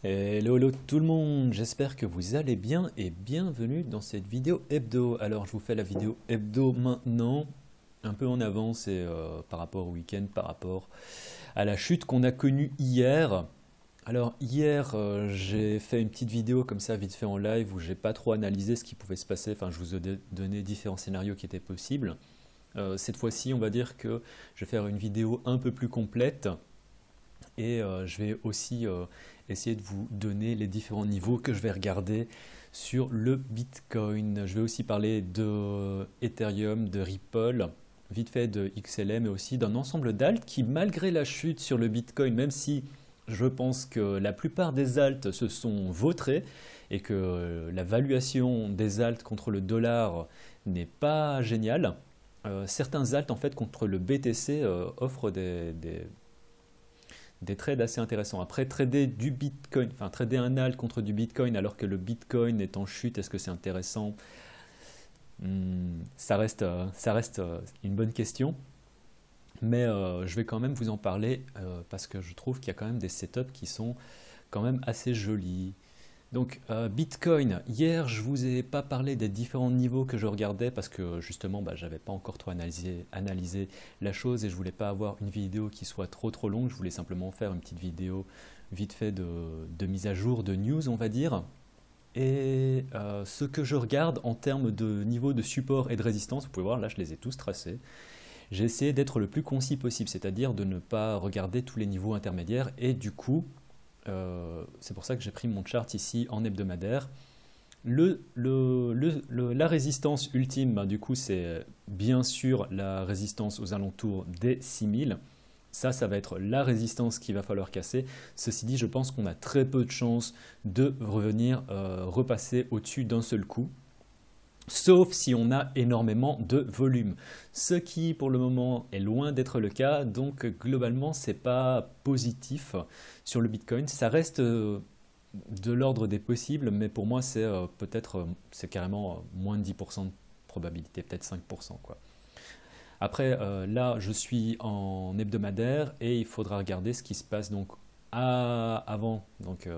Hello, hello tout le monde, j'espère que vous allez bien et bienvenue dans cette vidéo hebdo. Alors je vous fais la vidéo hebdo maintenant, un peu en avance et par rapport au week-end, par rapport à la chute qu'on a connue hier. Alors hier j'ai fait une petite vidéo comme ça vite fait en live où j'ai pas trop analysé ce qui pouvait se passer, enfin je vous ai donné différents scénarios qui étaient possibles. Cette fois-ci on va dire que je vais faire une vidéo un peu plus complète. Et je vais aussi essayer de vous donner les différents niveaux que je vais regarder sur le Bitcoin. Je vais aussi parler de Ethereum, de Ripple, vite fait de XLM et aussi d'un ensemble d'alts qui, malgré la chute sur le Bitcoin, même si je pense que la plupart des alts se sont vautrés et que la valuation des alts contre le dollar n'est pas géniale, certains alts en fait contre le BTC offrent des trades assez intéressants. Après, trader du Bitcoin, enfin trader un alt contre du Bitcoin alors que le Bitcoin est en chute, est-ce que c'est intéressant? Ça reste une bonne question. Mais je vais quand même vous en parler parce que je trouve qu'il y a quand même des setups qui sont quand même assez jolis. Donc Bitcoin, hier je vous ai pas parlé des différents niveaux que je regardais parce que justement j'avais pas encore trop analysé la chose et je voulais pas avoir une vidéo qui soit trop longue, je voulais simplement faire une petite vidéo vite fait de mise à jour, de news on va dire. Et ce que je regarde en termes de niveau de support et de résistance, vous pouvez voir là je les ai tous tracés. J'ai essayé d'être le plus concis possible, c'est-à-dire de ne pas regarder tous les niveaux intermédiaires et du coup c'est pour ça que j'ai pris mon chart ici en hebdomadaire. La résistance ultime, du coup, c'est bien sûr la résistance aux alentours des 6000. Ça va être la résistance qu'il va falloir casser. Ceci dit, je pense qu'on a très peu de chances de revenir repasser au-dessus d'un seul coup. Sauf si on a énormément de volume, ce qui pour le moment est loin d'être le cas, donc globalement c'est pas positif sur le Bitcoin. Ça reste de l'ordre des possibles, mais pour moi c'est c'est carrément moins de 10% de probabilité, peut-être 5% quoi. Après là je suis en hebdomadaire et il faudra regarder ce qui se passe donc avant, donc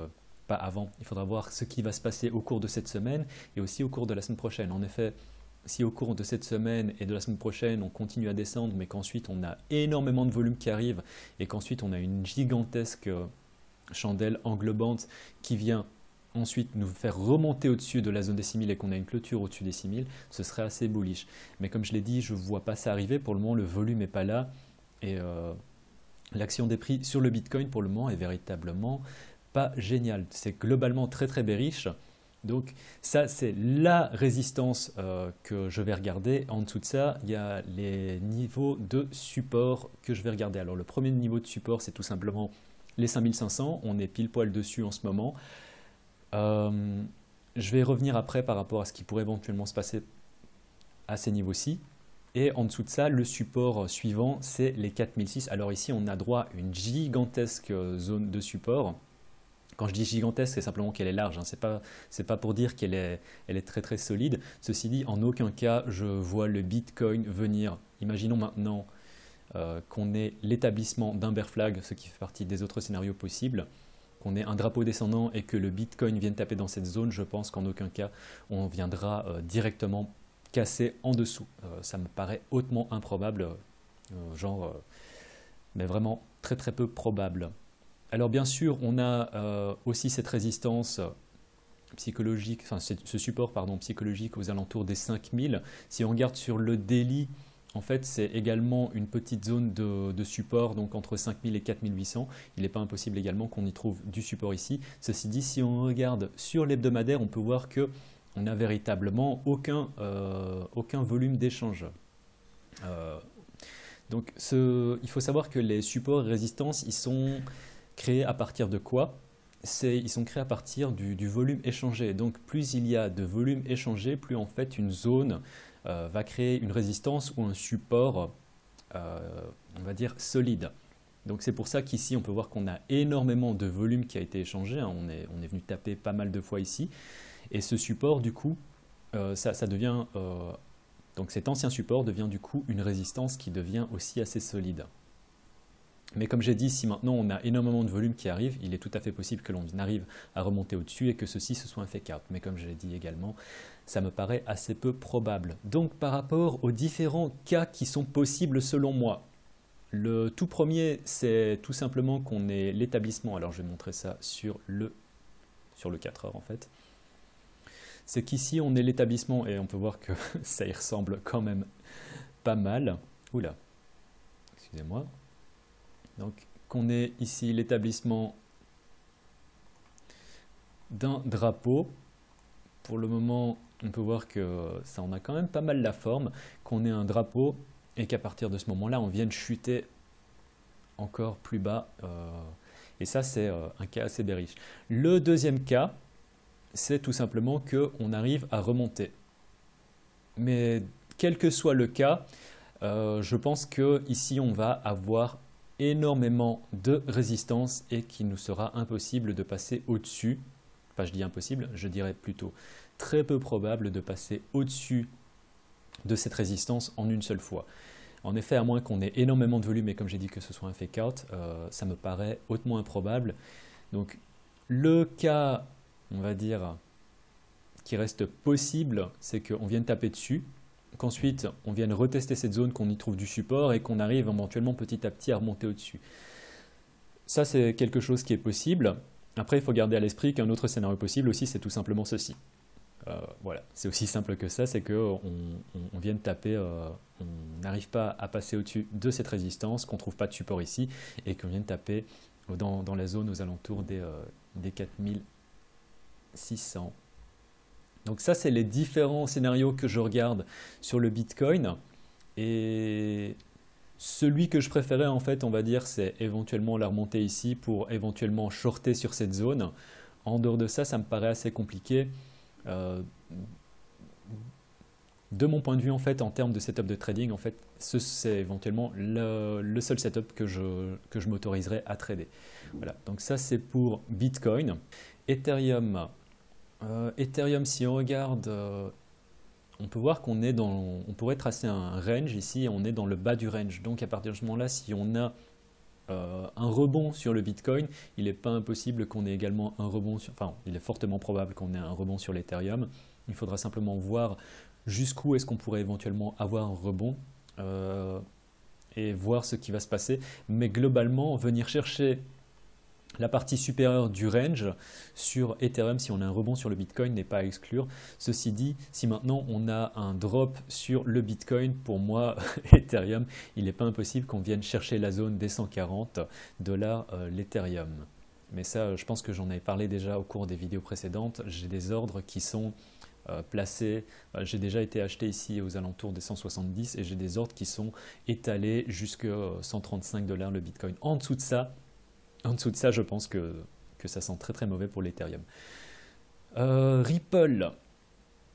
pas avant. Il faudra voir ce qui va se passer au cours de cette semaine et aussi au cours de la semaine prochaine. En effet, si au cours de cette semaine et de la semaine prochaine, on continue à descendre, mais qu'ensuite on a énormément de volume qui arrive et qu'ensuite on a une gigantesque chandelle englobante qui vient ensuite nous faire remonter au-dessus de la zone des 6000 et qu'on a une clôture au-dessus des 6000, ce serait assez bullish. Mais comme je l'ai dit, je ne vois pas ça arriver. Pour le moment, le volume n'est pas là et l'action des prix sur le Bitcoin pour le moment est véritablement pas génial. C'est globalement très bearish. Donc ça, c'est la résistance que je vais regarder. En dessous de ça, il y a les niveaux de support que je vais regarder. Alors le premier niveau de support, c'est tout simplement les 5500. On est pile poil dessus en ce moment. Je vais revenir après par rapport à ce qui pourrait éventuellement se passer à ces niveaux-ci. Et en dessous de ça, le support suivant, c'est les 4006. Alors ici, on a droit à une gigantesque zone de support. Quand je dis gigantesque, c'est simplement qu'elle est large. Hein. C'est pas pour dire elle est très solide. Ceci dit, en aucun cas, je vois le Bitcoin venir. Imaginons maintenant qu'on ait l'établissement d'un bear flag, ce qui fait partie des autres scénarios possibles, qu'on ait un drapeau descendant et que le Bitcoin vienne taper dans cette zone. Je pense qu'en aucun cas, on viendra directement casser en dessous. Ça me paraît hautement improbable, mais vraiment très peu probable. Alors bien sûr, on a aussi cette résistance psychologique, enfin ce support psychologique aux alentours des 5000. Si on regarde sur le daily, en fait c'est également une petite zone de support, donc entre 5000 et 4800. Il n'est pas impossible également qu'on y trouve du support ici. Ceci dit, si on regarde sur l'hebdomadaire, on peut voir que on n'a véritablement aucun volume d'échange. Donc il faut savoir que les supports et résistances, ils sont créés à partir de quoi? Ils sont créés à partir du volume échangé. Donc plus il y a de volume échangé, plus en fait une zone va créer une résistance ou un support, on va dire, solide. Donc c'est pour ça qu'ici on peut voir qu'on a énormément de volume qui a été échangé. Hein. On est venu taper pas mal de fois ici. Et ce support, du coup, ça devient... donc cet ancien support devient du coup une résistance qui devient aussi assez solide. Mais comme j'ai dit, si maintenant on a énormément de volume qui arrive, il est tout à fait possible que l'on arrive à remonter au-dessus et que ceci ce soit un fake out. Mais comme je l'ai dit également, ça me paraît assez peu probable. Donc par rapport aux différents cas qui sont possibles selon moi, le tout premier, c'est tout simplement qu'on ait l'établissement. Alors je vais montrer ça sur le 4 heures en fait. C'est qu'ici on ait l'établissement et on peut voir que ça y ressemble quand même pas mal. Oula, excusez-moi. Donc qu'on ait ici l'établissement d'un drapeau. Pour le moment, on peut voir que ça en a quand même pas mal la forme, qu'on ait un drapeau et qu'à partir de ce moment-là, on vienne chuter encore plus bas. Et ça, c'est un cas assez bearish. Le deuxième cas, c'est tout simplement qu'on arrive à remonter. Mais quel que soit le cas, je pense qu'ici, on va avoir énormément de résistance et qu'il nous sera impossible de passer au-dessus. Enfin, je dis impossible, je dirais plutôt très peu probable de passer au-dessus de cette résistance en une seule fois. En effet, à moins qu'on ait énormément de volume et comme j'ai dit que ce soit un fake out, ça me paraît hautement improbable. Donc le cas, on va dire, qui reste possible, c'est qu'on vienne taper dessus, qu'ensuite on vienne retester cette zone, qu'on y trouve du support et qu'on arrive éventuellement petit à petit à remonter au-dessus. Ça, c'est quelque chose qui est possible. Après, il faut garder à l'esprit qu'un autre scénario possible aussi, c'est tout simplement ceci. Voilà, c'est aussi simple que ça, c'est qu'on vienne taper, on n'arrive pas à passer au-dessus de cette résistance, qu'on ne trouve pas de support ici, et qu'on vienne taper dans la zone aux alentours des 4600. Donc ça, c'est les différents scénarios que je regarde sur le Bitcoin. Et celui que je préférais, en fait, on va dire, c'est éventuellement la remontée ici pour éventuellement shorter sur cette zone. En dehors de ça, ça me paraît assez compliqué. De mon point de vue, en fait, en termes de setup de trading, en fait, c'est éventuellement le seul setup que je m'autoriserai à trader. Voilà, donc ça, c'est pour Bitcoin. Ethereum, si on regarde, on peut voir qu'on est on pourrait tracer un range ici, et on est dans le bas du range. Donc à partir de ce moment-là, si on a un rebond sur le Bitcoin, il n'est pas impossible qu'on ait également un rebond enfin, il est fortement probable qu'on ait un rebond sur l'Ethereum. Il faudra simplement voir jusqu'où est-ce qu'on pourrait éventuellement avoir un rebond et voir ce qui va se passer. Mais globalement, venir chercher la partie supérieure du range sur Ethereum, si on a un rebond sur le Bitcoin, n'est pas à exclure. Ceci dit, si maintenant on a un drop sur le Bitcoin, pour moi, Ethereum, il n'est pas impossible qu'on vienne chercher la zone des 140 $ l'Ethereum. Mais ça, je pense que j'en avais parlé déjà au cours des vidéos précédentes. J'ai des ordres qui sont placés. J'ai déjà été acheté ici aux alentours des 170 et j'ai des ordres qui sont étalés jusqu'à 135 $ le Bitcoin. En dessous de ça, je pense que ça sent très très mauvais pour l'Ethereum. Ripple.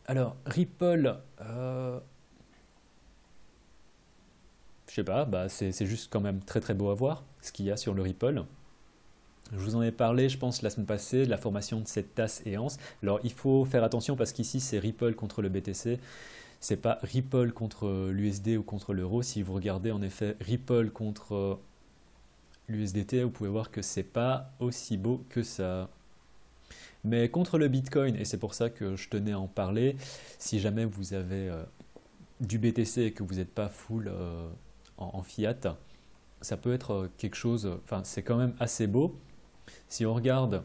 Alors, Ripple, je sais pas, c'est juste quand même très très beau à voir ce qu'il y a sur le Ripple. Je vous en ai parlé, je pense, la semaine passée, de la formation de cette tasse et anse. Alors, il faut faire attention parce qu'ici, c'est Ripple contre le BTC. C'est pas Ripple contre l'USD ou contre l'euro. Si vous regardez en effet Ripple contre l'USDT, vous pouvez voir que c'est pas aussi beau que ça. Mais contre le Bitcoin, et c'est pour ça que je tenais à en parler, si jamais vous avez du BTC et que vous n'êtes pas full en fiat, ça peut être quelque chose, enfin c'est quand même assez beau. Si on regarde,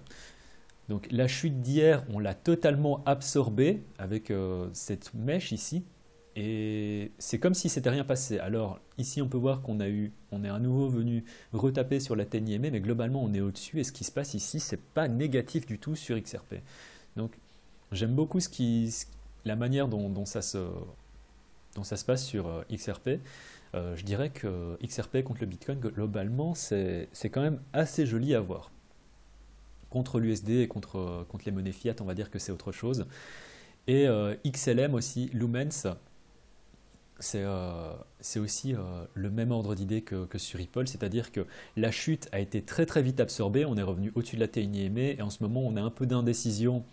donc la chute d'hier, on l'a totalement absorbée avec cette mèche ici. Et c'est comme si c'était rien passé. Alors ici on peut voir qu'on est à nouveau venu retaper sur la TNIME, mais globalement on est au-dessus et ce qui se passe ici c'est pas négatif du tout sur XRP. Donc j'aime beaucoup la manière dont ça se passe sur XRP. Je dirais que XRP contre le Bitcoin globalement c'est quand même assez joli à voir. Contre l'USD et contre les monnaies fiat on va dire que c'est autre chose. Et XLM aussi, Lumens, c'est aussi le même ordre d'idée que sur Ripple, c'est-à-dire que la chute a été très très vite absorbée, on est revenu au-dessus de la TNIME et en ce moment on a un peu d'indécision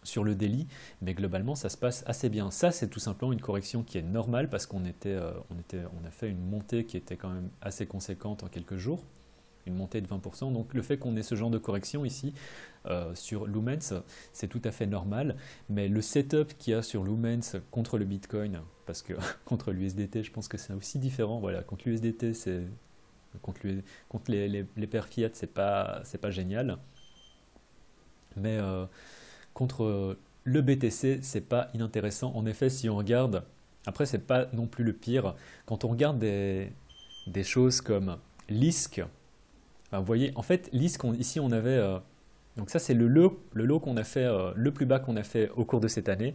sur le daily, mais globalement ça se passe assez bien. Ça c'est tout simplement une correction qui est normale parce qu'on a fait une montée qui était quand même assez conséquente en quelques jours. une montée de 20%. Donc le fait qu'on ait ce genre de correction ici sur Lumens, c'est tout à fait normal. Mais le setup qu'il y a sur Lumens contre le Bitcoin, parce que contre l'USDT, je pense que c'est aussi différent. Voilà, contre l'USDT, contre les paires fiat, c'est pas génial. Mais contre le BTC, c'est pas inintéressant. En effet, si on regarde, après, c'est pas non plus le pire. Quand on regarde des choses comme l'ISC, enfin, vous voyez, en fait, l'ISC, ici, on avait. Donc, ça, c'est le lot qu'on a fait, le plus bas qu'on a fait au cours de cette année.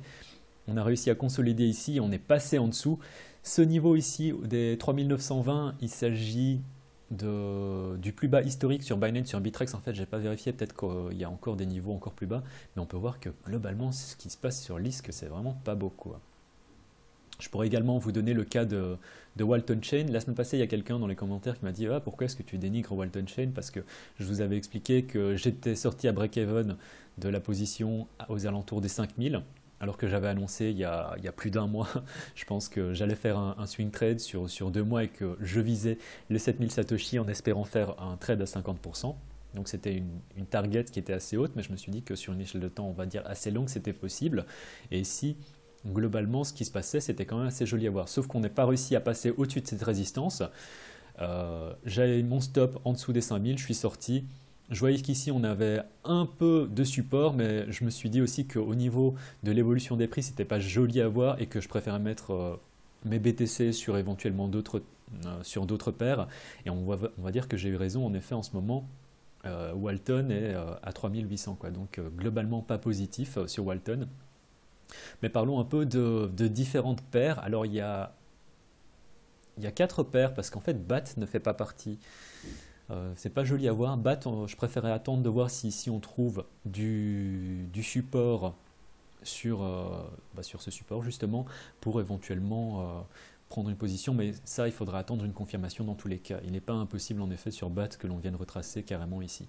On a réussi à consolider ici, on est passé en dessous. Ce niveau ici, des 3920, il s'agit du plus bas historique sur Binance, sur Bittrex. En fait, j'ai pas vérifié, peut-être qu'il y a encore des niveaux encore plus bas, mais on peut voir que globalement, ce qui se passe sur l'ISC, c'est vraiment pas beaucoup. Je pourrais également vous donner le cas de Walton Chain. La semaine passée, il y a quelqu'un dans les commentaires qui m'a dit ah, pourquoi est-ce que tu dénigres Walton Chain? Parce que je vous avais expliqué que j'étais sorti à break-even de la position aux alentours des 5000, alors que j'avais annoncé il y a plus d'un mois, je pense que j'allais faire un swing trade sur 2 mois et que je visais les 7000 Satoshi en espérant faire un trade à 50%. Donc c'était une target qui était assez haute, mais je me suis dit que sur une échelle de temps, on va dire assez longue, c'était possible. Et ici, globalement, ce qui se passait, c'était quand même assez joli à voir. Sauf qu'on n'a pas réussi à passer au-dessus de cette résistance. J'avais mon stop en dessous des 5000, je suis sorti. Je voyais qu'ici, on avait un peu de support, mais je me suis dit aussi qu'au niveau de l'évolution des prix, c'était pas joli à voir et que je préférais mettre mes BTC sur éventuellement sur d'autres paires. Et on va dire que j'ai eu raison, en effet, en ce moment. Walton est à 3800, quoi. Donc globalement pas positif sur Walton. Mais parlons un peu de différentes paires. Alors il y a 4 paires parce qu'en fait BAT ne fait pas partie. C'est pas joli à voir. BAT, je préférais attendre de voir si ici on trouve du support sur ce support justement pour éventuellement prendre une position. Mais ça, il faudra attendre une confirmation dans tous les cas. Il n'est pas impossible en effet sur BAT que l'on vienne retracer carrément ici.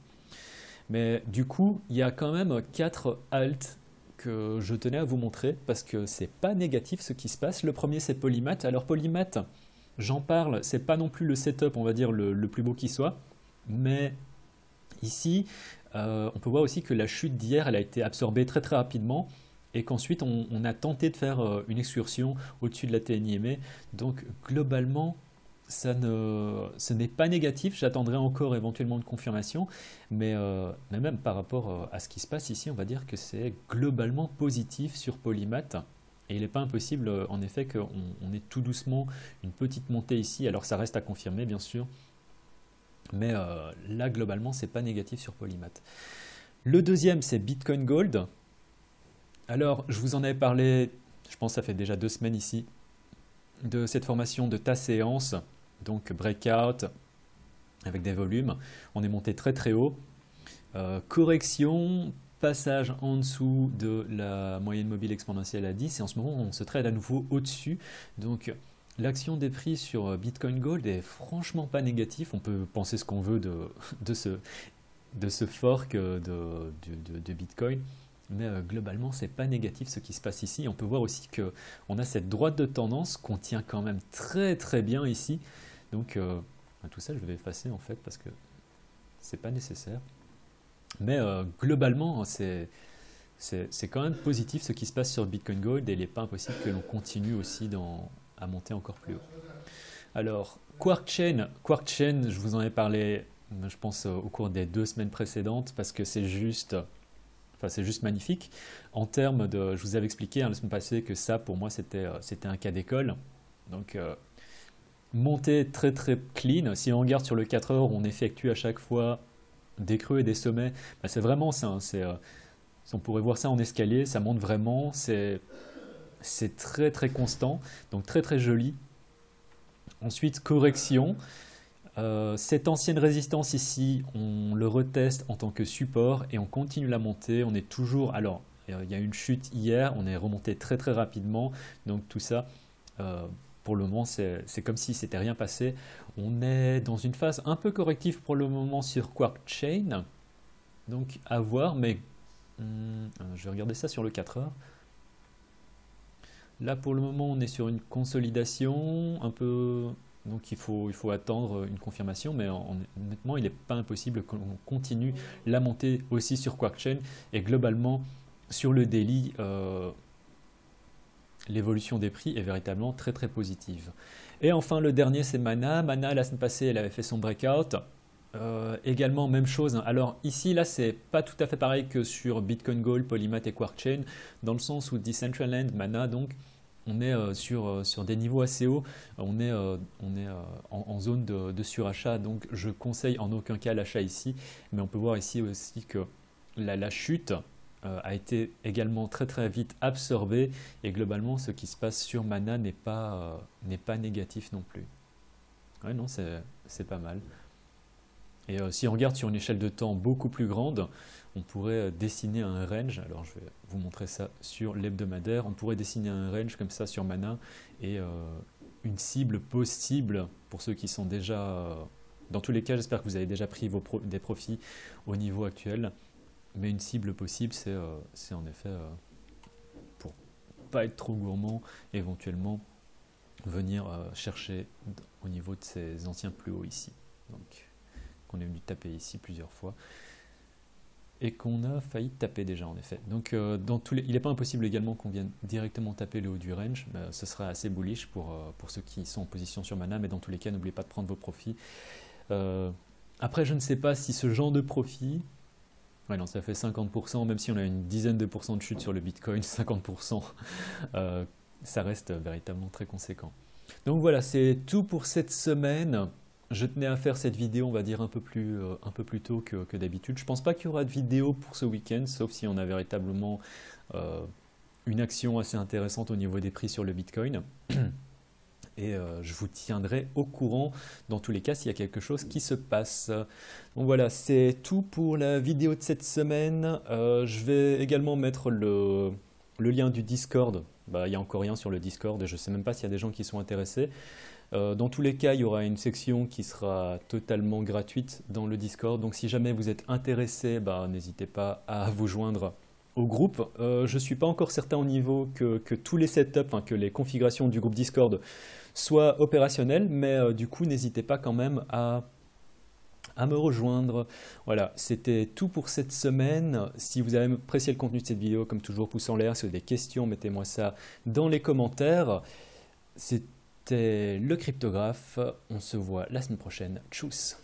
Mais du coup, il y a quand même 4 alts que je tenais à vous montrer parce que c'est pas négatif ce qui se passe. Le premier, c'est Polymath. Alors Polymath, j'en parle, c'est pas non plus le setup, on va dire, le plus beau qui soit, mais ici, on peut voir aussi que la chute d'hier, elle a été absorbée très très rapidement et qu'ensuite on a tenté de faire une excursion au-dessus de la TNIME. Donc globalement, ce n'est pas négatif, j'attendrai encore éventuellement une confirmation, mais même par rapport à ce qui se passe ici, on va dire que c'est globalement positif sur Polymath. Et il n'est pas impossible, en effet, qu'on ait tout doucement une petite montée ici. Alors ça reste à confirmer, bien sûr, mais là, globalement, c'est pas négatif sur Polymath. Le deuxième, c'est Bitcoin Gold. Alors, je vous en avais parlé, je pense que ça fait déjà 2 semaines ici, de cette formation de ta séance. Donc breakout avec des volumes, on est monté très très haut, correction, passage en dessous de la moyenne mobile exponentielle à 10 et en ce moment on se trade à nouveau au-dessus. Donc l'action des prix sur Bitcoin Gold est franchement pas négative. On peut penser ce qu'on veut de ce fork de Bitcoin. Mais globalement, c'est pas négatif ce qui se passe ici. On peut voir aussi qu'on a cette droite de tendance qu'on tient quand même très très bien ici. Donc tout ça, je vais effacer en fait parce que c'est pas nécessaire. Mais globalement, c'est quand même positif ce qui se passe sur Bitcoin Gold et il n'est pas impossible que l'on continue aussi à monter encore plus haut. Alors, Quark Chain, je vous en ai parlé, je pense, au cours des 2 semaines précédentes parce que c'est juste magnifique. En termes de, je vous avais expliqué la semaine passée que ça, pour moi, c'était un cas d'école. Donc, montée très très clean. Si on regarde sur le 4 heures, on effectue à chaque fois des creux et des sommets. C'est vraiment ça. On pourrait voir ça en escalier. Ça monte vraiment. C'est très très constant. Donc très très joli. Ensuite, correction. Cette ancienne résistance ici, on le reteste en tant que support et on continue la montée. On est toujours. Alors, il y a une chute hier. On est remonté très très rapidement. Donc tout ça. Pour le moment, c'est comme si c'était rien passé. On est dans une phase un peu corrective pour le moment sur Quark Chain. Donc à voir, mais je vais regarder ça sur le 4 heures. Là pour le moment, on est sur une consolidation un peu Donc il faut attendre une confirmation, mais honnêtement, il n'est pas impossible qu'on continue la montée aussi sur QuarkChain. Et globalement, sur le daily, l'évolution des prix est véritablement très très positive. Et enfin, le dernier, c'est Mana. Mana, la semaine passée, elle avait fait son breakout. Également, même chose. Alors ici, là, c'est pas tout à fait pareil que sur Bitcoin Gold, Polymath et QuarkChain, dans le sens où Decentraland, Mana, donc, on est sur des niveaux assez hauts, on est en zone de surachat, donc je conseille en aucun cas l'achat ici, mais on peut voir ici aussi que la chute a été également très très vite absorbée, et globalement ce qui se passe sur Mana n'est pas négatif non plus. Ouais, non, c'est pas mal. Et si on regarde sur une échelle de temps beaucoup plus grande, on pourrait dessiner un range. Alors je vais vous montrer ça sur l'hebdomadaire. On pourrait dessiner un range comme ça sur Mana et une cible possible pour ceux qui sont déjà... dans tous les cas, j'espère que vous avez déjà pris des profits au niveau actuel. Mais une cible possible, c'est en effet, pour pas être trop gourmand, éventuellement venir chercher au niveau de ces anciens plus hauts ici. Donc, qu'on a dû taper ici plusieurs fois et qu'on a failli taper déjà en effet. Donc il n'est pas impossible également qu'on vienne directement taper le haut du range, ce sera assez bullish pour ceux qui sont en position sur Mana, mais dans tous les cas n'oubliez pas de prendre vos profits. Après je ne sais pas si ce genre de profit, ouais non ça fait 50%, même si on a une dizaine de pourcents de chute sur le Bitcoin, 50%, ça reste véritablement très conséquent. Donc voilà, c'est tout pour cette semaine. Je tenais à faire cette vidéo, on va dire, un peu plus tôt que d'habitude. Je ne pense pas qu'il y aura de vidéo pour ce week-end, sauf si on a véritablement une action assez intéressante au niveau des prix sur le Bitcoin. Et je vous tiendrai au courant, dans tous les cas, s'il y a quelque chose qui se passe. Donc voilà, c'est tout pour la vidéo de cette semaine. Je vais également mettre le lien du Discord. Il n'y a encore rien sur le Discord et je ne sais même pas s'il y a des gens qui sont intéressés. Dans tous les cas, il y aura une section qui sera totalement gratuite dans le Discord. Donc si jamais vous êtes intéressé, n'hésitez pas à vous joindre au groupe. Je ne suis pas encore certain au niveau que tous les setups, que les configurations du groupe Discord soient opérationnelles, mais du coup, n'hésitez pas quand même à me rejoindre. Voilà, c'était tout pour cette semaine. Si vous avez apprécié le contenu de cette vidéo, comme toujours, pouce en l'air. Si vous avez des questions, mettez-moi ça dans les commentaires. C'était le cryptographe. On se voit la semaine prochaine. Tchuss!